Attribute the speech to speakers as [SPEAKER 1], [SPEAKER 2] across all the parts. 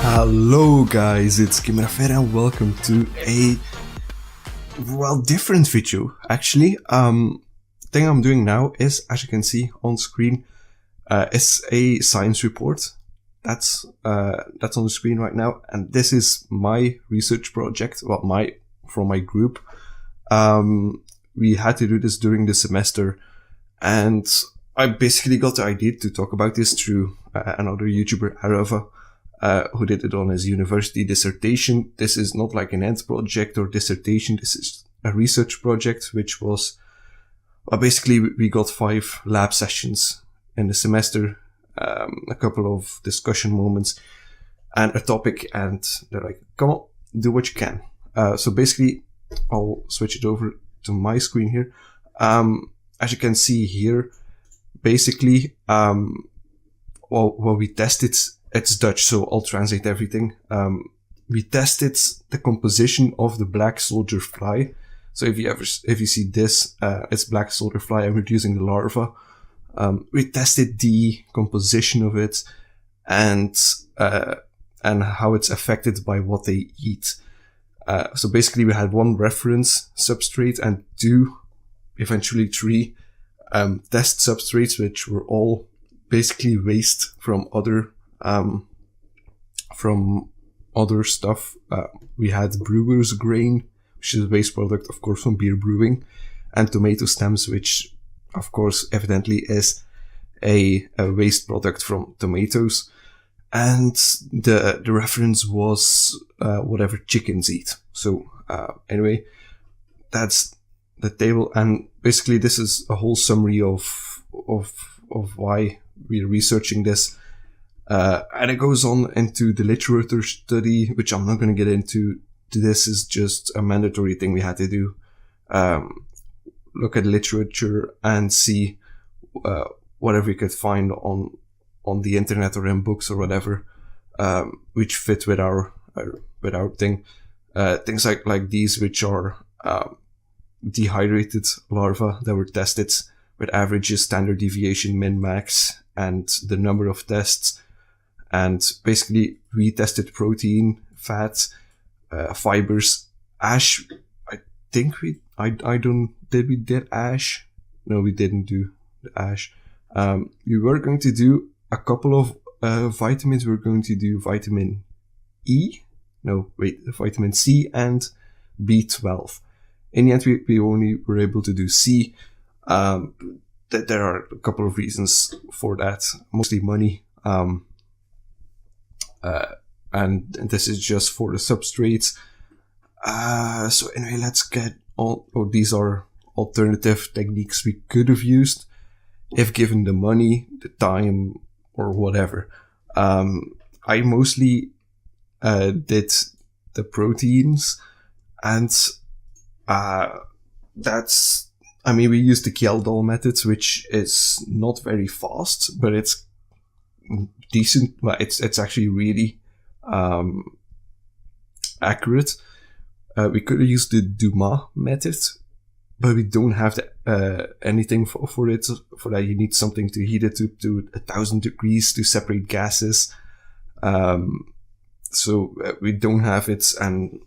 [SPEAKER 1] Hello guys, it's Kimirafer and welcome to a different video. Actually, thing I'm doing now is, as you can see on screen, is a science report. That's on the screen right now, and this is my research project. Well, from my group. We had to do this during the semester, and I basically got the idea to talk about this through another YouTuber, Arava, who did it on his university dissertation. This is not like an end project or dissertation. This is a research project, which was, basically we got 5 lab sessions in the semester, a couple of discussion moments and a topic, and they're like, come on, do what you can. So basically I'll switch it over to my screen here. As you can see here, basically, we tested, it's Dutch, so I'll translate everything. We tested the composition of the black soldier fly. So if you see this, it's black soldier fly, and we're using the larva. We tested the composition of it and how it's affected by what they eat. So basically we had 1 reference substrate and 2, eventually 3, test substrates, which were all basically waste from other stuff. We had brewer's grain, which is a waste product, of course, from beer brewing, and tomato stems, which, of course, evidently is a waste product from tomatoes. And the reference was whatever chickens eat. So anyway, that's the table, and basically this is a whole summary of why we're researching this. And it goes on into the literature study, which I'm not going to get into. This is just a mandatory thing we had to do. Look at literature and see whatever you could find on the internet or in books or whatever, which fit with our thing. Things like these, which are dehydrated larvae that were tested with averages, standard deviation, min, max, and the number of tests. And basically we tested protein, fat, fibers, ash. I think did we did ash? No, we didn't do the ash. We were going to do a couple of vitamins. We're going to do vitamin E. No, wait, vitamin C and B12. In the end, we only were able to do C. There are a couple of reasons for that, mostly money. And this is just for the substrates. So anyway, let's get on. These are alternative techniques we could have used if given the money, the time, or whatever. I mostly did the proteins, and we used the Kjeldal methods, which is not very fast, but it's decent. Well, it's actually really accurate. We could have used the Dumas method, but we don't have anything for it. For that, you need something to heat it to 1,000 degrees to separate gases. So we don't have it, and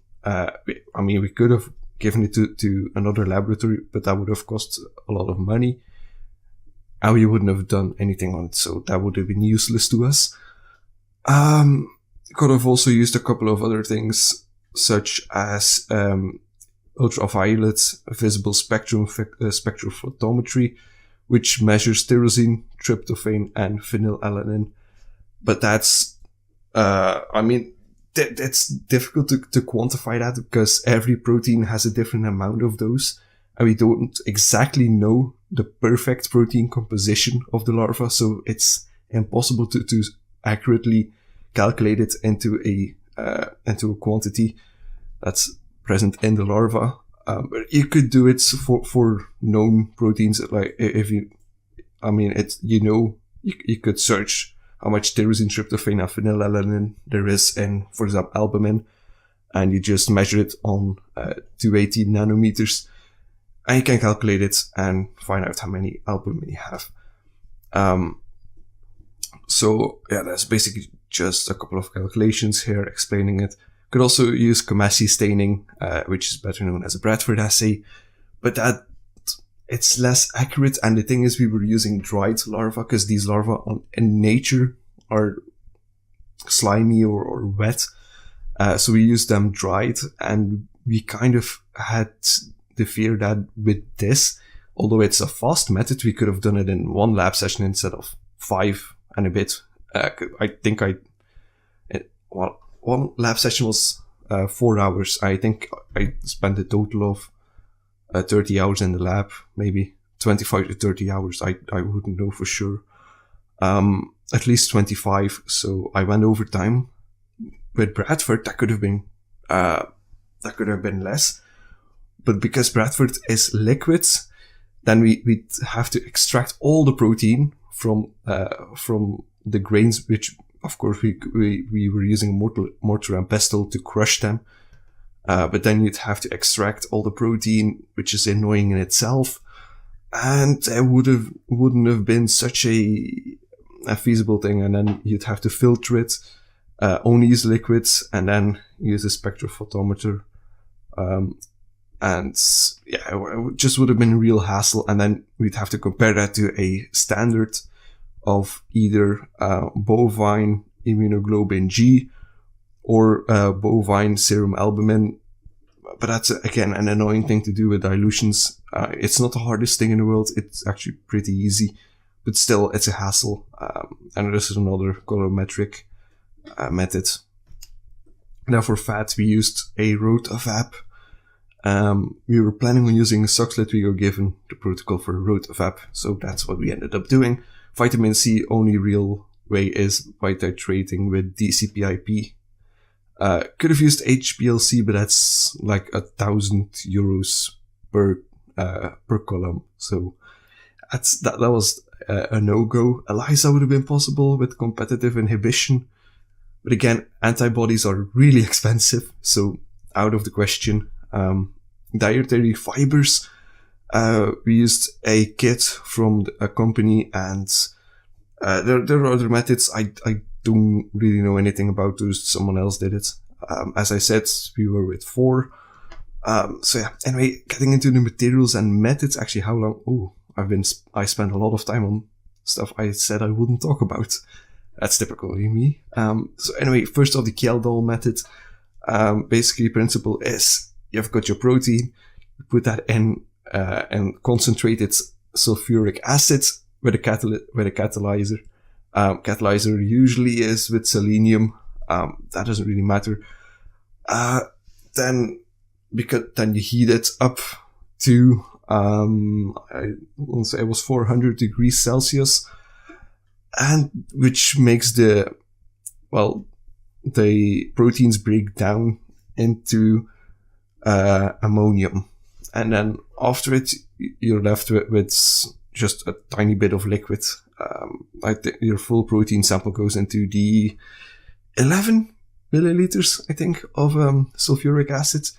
[SPEAKER 1] we could have given it to another laboratory, but that would have cost a lot of money, and we wouldn't have done anything on it, so that would have been useless to us. Could have also used a couple of other things, such as ultraviolet visible spectrum spectrophotometry, which measures tyrosine, tryptophan, and phenylalanine. But that's, it's difficult to quantify that, because every protein has a different amount of those, and we don't exactly know the perfect protein composition of the larva, so it's impossible to accurately calculate it into a quantity that's present in the larva. But you could do it for known proteins, like if you could search how much tyrosine, tryptophan, and phenylalanine there is in, for example, albumin, and you just measure it on 280 nanometers, and you can calculate it and find out how many albumin you have. So yeah, that's basically just a couple of calculations here explaining it. Could also use Comessi staining, which is better known as a Bradford assay, but that it's less accurate. And the thing is, we were using dried larvae because these larvae in nature are slimy or wet. So we used them dried, and we kind of had the fear that with this, although it's a fast method, we could have done it in one lab session instead of 5 and a bit. I think one lab session was 4 hours. I think I spent a total of 30 hours in the lab, maybe 25 to 30 hours. I wouldn't know for sure. At least 25. So I went overtime. With Bradford, that could have been less. But because Bradford is liquids, then we'd have to extract all the protein from the grains, which of course we were using mortar and pestle to crush them. But then you'd have to extract all the protein, which is annoying in itself. And it wouldn't have been such a feasible thing. And then you'd have to filter it, only use liquids, and then use a spectrophotometer. And yeah, it just would have been a real hassle. And then we'd have to compare that to a standard of either bovine immunoglobulin G or bovine serum albumin. But that's, again, an annoying thing to do with dilutions. It's not the hardest thing in the world. It's actually pretty easy, but still, it's a hassle. And this is another colorimetric method. Now for fat, we used a rotavap. We were planning on using a Soxlet. We were given the protocol for rotavap, so that's what we ended up doing. Vitamin C, only real way is by titrating with DCPIP. Could have used HPLC, but that's like €1,000 per column. So that was a no-go. ELISA would have been possible with competitive inhibition. But again, antibodies are really expensive, so out of the question. Dietary fibers. We used a kit from a company, and there are other methods. I don't really know anything about those. Someone else did it. As I said, we were with 4. So yeah, anyway, getting into the materials and methods. Actually, how long? Oh, I spent a lot of time on stuff I said I wouldn't talk about. That's typically me. So anyway, first off, the Kjeldal method. Basically, principle is you've got your protein, you put that in and concentrated sulfuric acid with a catalyzer. Catalyzer usually is with selenium. That doesn't really matter. Then you heat it up to I won't say it was 400 degrees Celsius, and which makes the proteins break down into ammonium, and then after it you're left with just a tiny bit of liquid. I think your full protein sample goes into the 11 milliliters, I think, of sulfuric acid,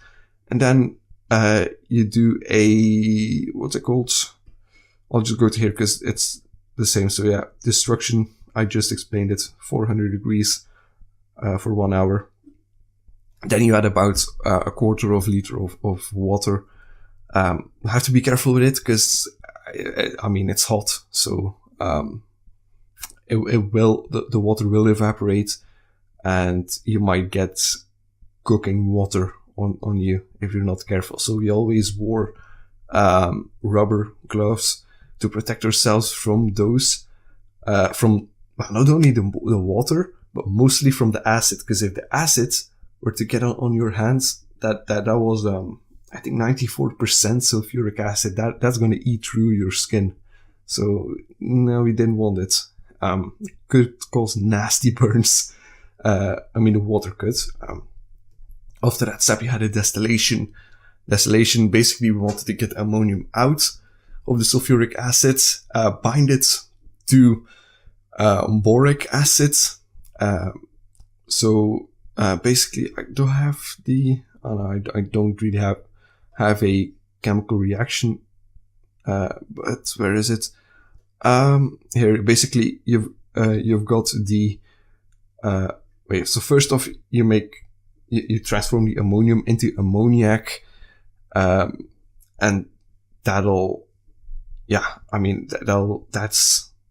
[SPEAKER 1] and then you do what's it called? I'll just go to here because it's the same. So yeah, destruction, I just explained it, 400 degrees for 1 hour. Then you add about a quarter of a liter of water. Have to be careful with it because I mean it's hot, so the water will evaporate, and you might get cooking water on you if you're not careful. So we always wore rubber gloves to protect ourselves from those, from not only the water, but mostly from the acid. Because if the acid were to get on your hands, that was I think 94% sulfuric acid. That's going to eat through your skin. So no, we didn't want it. Could cause nasty burns. I mean, the water could. After that step, you had a distillation. Distillation, basically, we wanted to get ammonium out of the sulfuric acid, bind it to boric acid. So basically, I don't have I don't really have a chemical reaction. But where is it? Here, basically, you've you've got the, so first off, you transform the ammonium into ammoniac, and that's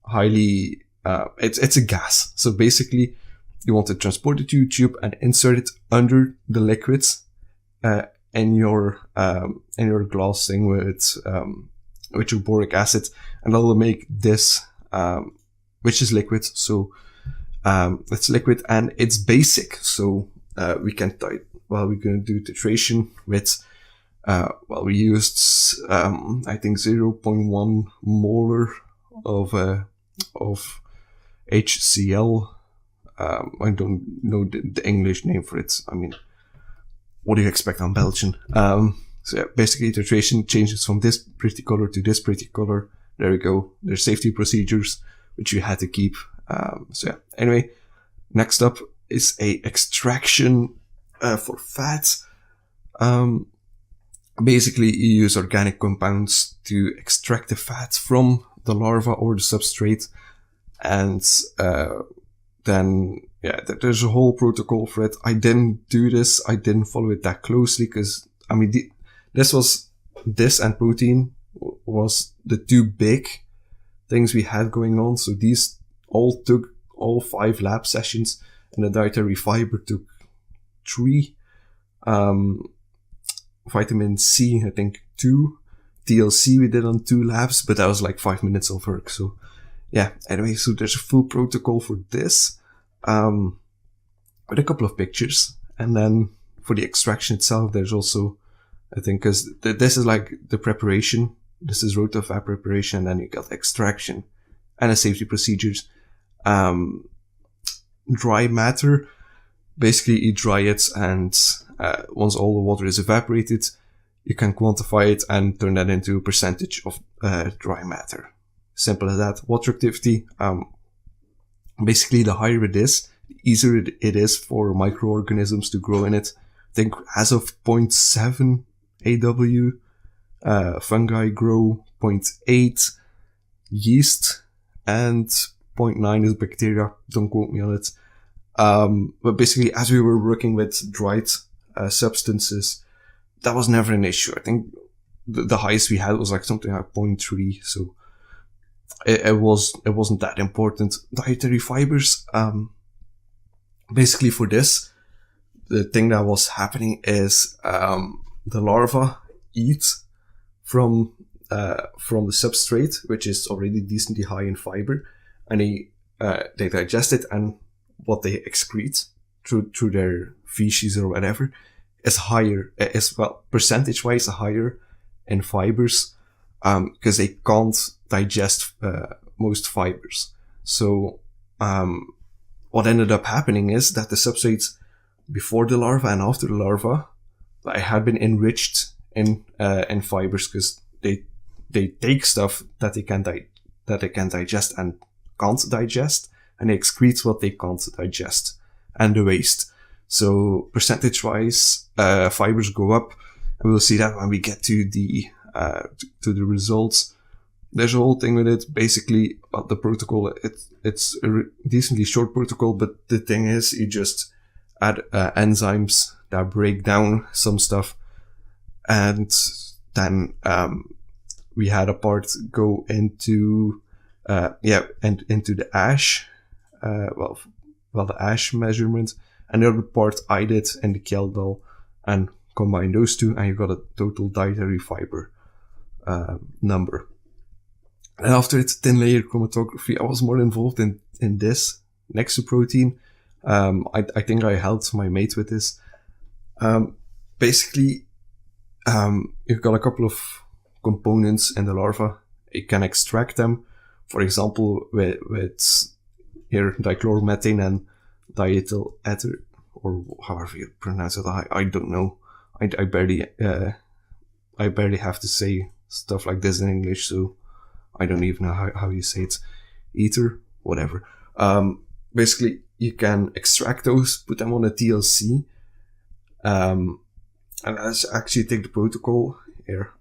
[SPEAKER 1] highly, it's a gas. So basically, you want to transport it to your tube and insert it under the liquids, in your glass thing with your boric acid, and that will make this, which is liquid. So, it's liquid and it's basic. So, we're going to do titration with, we used, I think 0.1 molar of HCl. I don't know the English name for it. I mean, what do you expect on Belgian? So yeah, basically titration changes from this pretty color to this pretty color. There we go. There's safety procedures, which you had to keep. So yeah, anyway, next up is a extraction, for fat. Basically you use organic compounds to extract the fat from the larva or the substrate. And, then, yeah, there's a whole protocol for it. I didn't do this. I didn't follow it that closely because, I mean, this and protein was the two big things we had going on. So these all took all 5 lab sessions, and the dietary fiber took 3. Vitamin C, I think 2. TLC we did on 2 labs, but that was like 5 minutes of work. So yeah, anyway, so there's a full protocol for this, with a couple of pictures. And then for the extraction itself, there's also, I think, cause this is like the preparation. This is rotofab preparation, and then you got extraction and the safety procedures. Dry matter, basically you dry it, and, once all the water is evaporated, you can quantify it and turn that into a percentage of, dry matter. Simple as that. Water activity, basically the higher it is, the easier it is for microorganisms to grow in it. I think as of 0.7 AW, fungi grow 0.8, yeast, and 0.9 is bacteria. Don't quote me on it. But basically, as we were working with dried, substances, that was never an issue. I think the highest we had was like something like 0.3, so it wasn't that important. Dietary fibers, basically for this, the thing that was happening is, the larva eat from the substrate, which is already decently high in fiber, and they digest it, and what they excrete through their feces or whatever is higher, percentage wise higher in fibers, because they can't digest, most fibers. So, what ended up happening is that the substrates before the larva and after the larva, had been enriched in fibers, because they take stuff that they can digest and can't digest, and they excrete what they can't digest, and the waste. So percentage wise, fibers go up, and we'll see that when we get to the results. There's a whole thing with it. Basically, the protocol, it's a decently short protocol, but the thing is, you just add enzymes that break down some stuff, and then we had a part go into into the ash, the ash measurement, and the other part I did in the Kjeldal, and combine those two, and you got a total dietary fiber number. And after it's thin layer chromatography, I was more involved in this next to protein. I think I helped my mate with this. Basically, you've got a couple of components in the larva. You can extract them, for example, with here dichloromethane and diethyl ether, or however you pronounce it. I don't know. I barely have to say stuff like this in English, so I don't even know how you say it. Ether, whatever. Basically, you can extract those, put them on a TLC, and let's actually take the protocol here.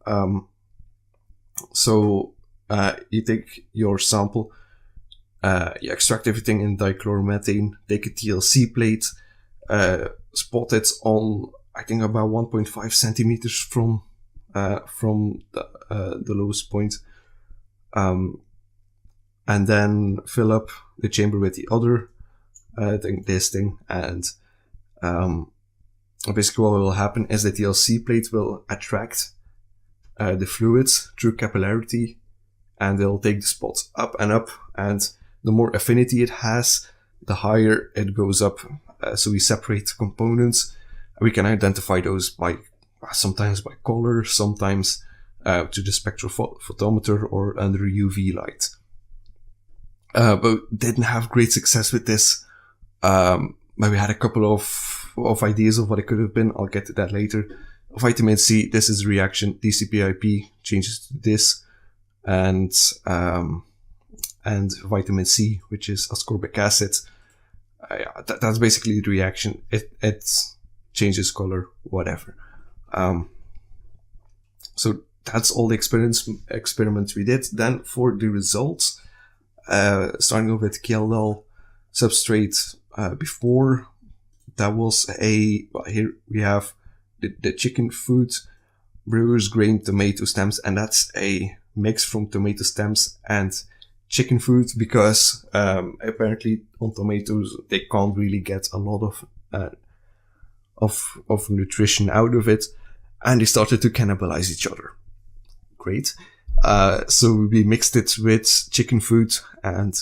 [SPEAKER 1] So you take your sample, you extract everything in dichloromethane, take a TLC plate, spot it on, I think, about 1.5 centimeters from the lowest point, and then fill up the chamber with the other this thing, and basically what will happen is the TLC plate will attract the fluids through capillarity, and it'll take the spot up and up, and the more affinity it has, the higher it goes up. So we separate components. We can identify those by sometimes by color, sometimes to the spectrophotometer or under UV light. But didn't have great success with this. But we had a couple of ideas of what it could have been. I'll get to that later. Vitamin C, this is a reaction. DCPIP changes to this, and vitamin C, which is ascorbic acid. That's basically the reaction. It changes color, whatever. So that's all the experiments we did. Then for the results, starting off with Kjeldal substrate, before that was here we have the chicken food, brewer's grain tomato stems, and that's a mix from tomato stems and chicken food, because apparently on tomatoes they can't really get a lot of nutrition out of it, and they started to cannibalize each other. Great. So we mixed it with chicken food, and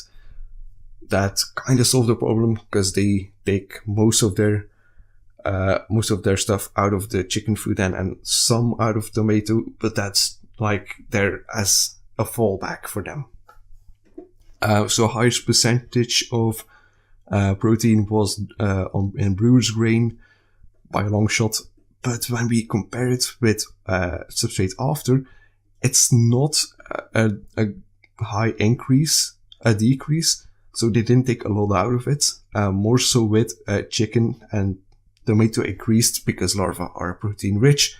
[SPEAKER 1] that kind of solved the problem, because they take most of their stuff out of the chicken food and some out of tomato, but that's like there as a fallback for them. So highest percentage of protein was in brewer's grain by a long shot, but when we compare it with substrate after, it's not a high increase, a decrease. So they didn't take a lot out of it. More so with chicken and tomato increased, because larvae are protein rich,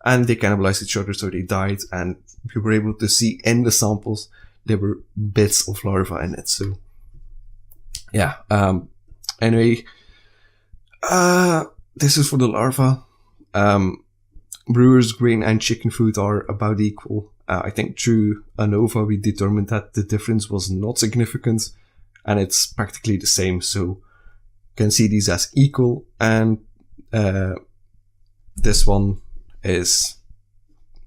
[SPEAKER 1] and they cannibalized each other, so they died, and we were able to see in the samples there were bits of larvae in it. So yeah, anyway, this is for the larvae. Brewer's grain and chicken food are about equal. I think through ANOVA we determined that the difference was not significant, and it's practically the same, so you can see these as equal, and this one is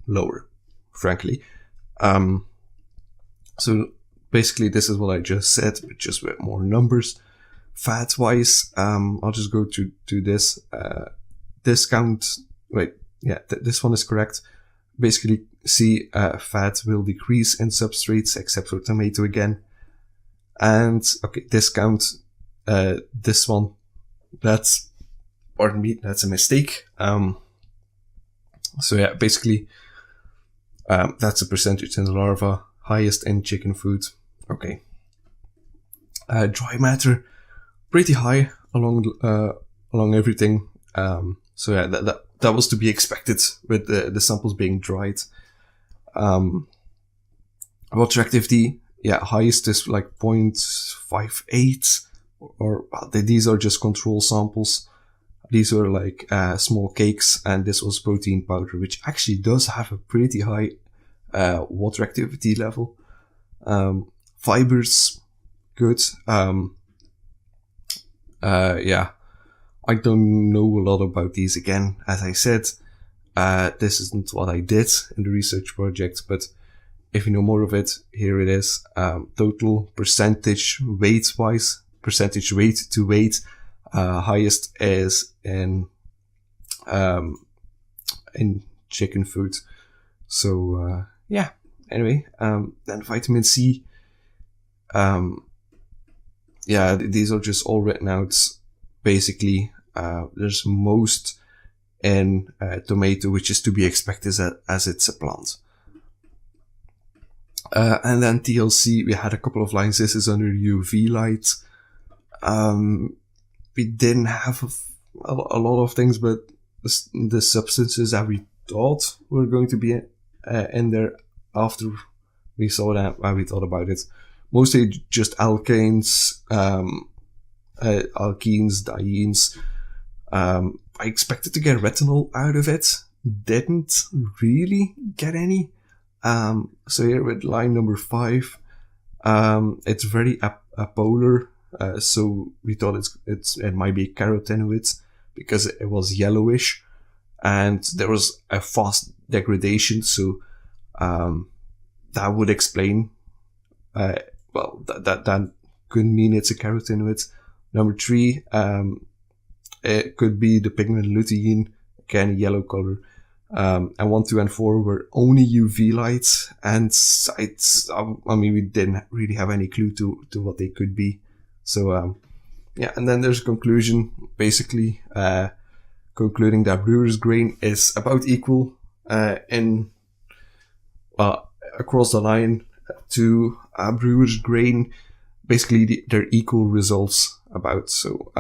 [SPEAKER 1] lower, frankly. So basically this is what I just said, but just with more numbers. Fat wise, I'll just go to this discount. Wait, yeah, this one is correct. Basically, see, fat will decrease in substrates except for tomato again. And okay, discount, this one, pardon me, that's a mistake. So yeah, basically, that's a percentage in the larva, highest in chicken food. Okay. Dry matter, pretty high along everything. So yeah, that was to be expected with the samples being dried. Water activity, yeah, highest is like 0.58, or these are just control samples. These were like small cakes, and this was protein powder, which actually does have a pretty high water activity level. Fibers, good. Yeah, I don't know a lot about these again. As I said, this isn't what I did in the research project, but if you know more of it, here it is. Total percentage weight-wise, percentage weight to weight, highest is in chicken food. So, yeah, anyway, then vitamin C. Yeah, these are just all written out. Basically, there's most in tomato, which is to be expected as it's a plant. And then TLC, we had a couple of lines. This is under UV light. We didn't have a lot of things, but the substances that we thought were going to be in there after we saw that, we thought about it. mostly just alkanes, alkenes, dienes. I expected to get retinol out of it. Didn't really get any. So here with line number 5, it's very apolar. So we thought it might be carotenoids because it was yellowish, and there was a fast degradation. So that would explain. Well, that could mean it's a carotenoid. Number 3, it could be the pigment lutein, again yellow color. And 1, 2, and 4 were only UV lights, and we didn't really have any clue to what they could be. So yeah, and then there's a conclusion, basically concluding that brewer's grain is about equal across the line to brewer's grain. Basically, they're equal results about. So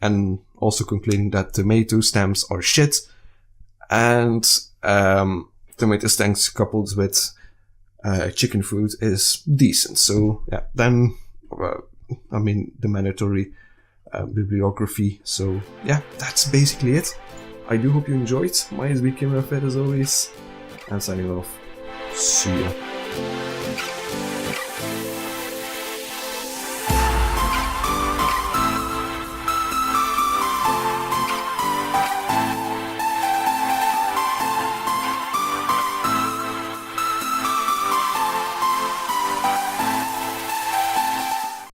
[SPEAKER 1] and also concluding that tomato stems are shit, and tomato stems coupled with chicken food is decent. So yeah, then the mandatory bibliography. So yeah, that's basically it. I do hope you enjoyed. My name is Kimirafer as always, and signing off. See ya.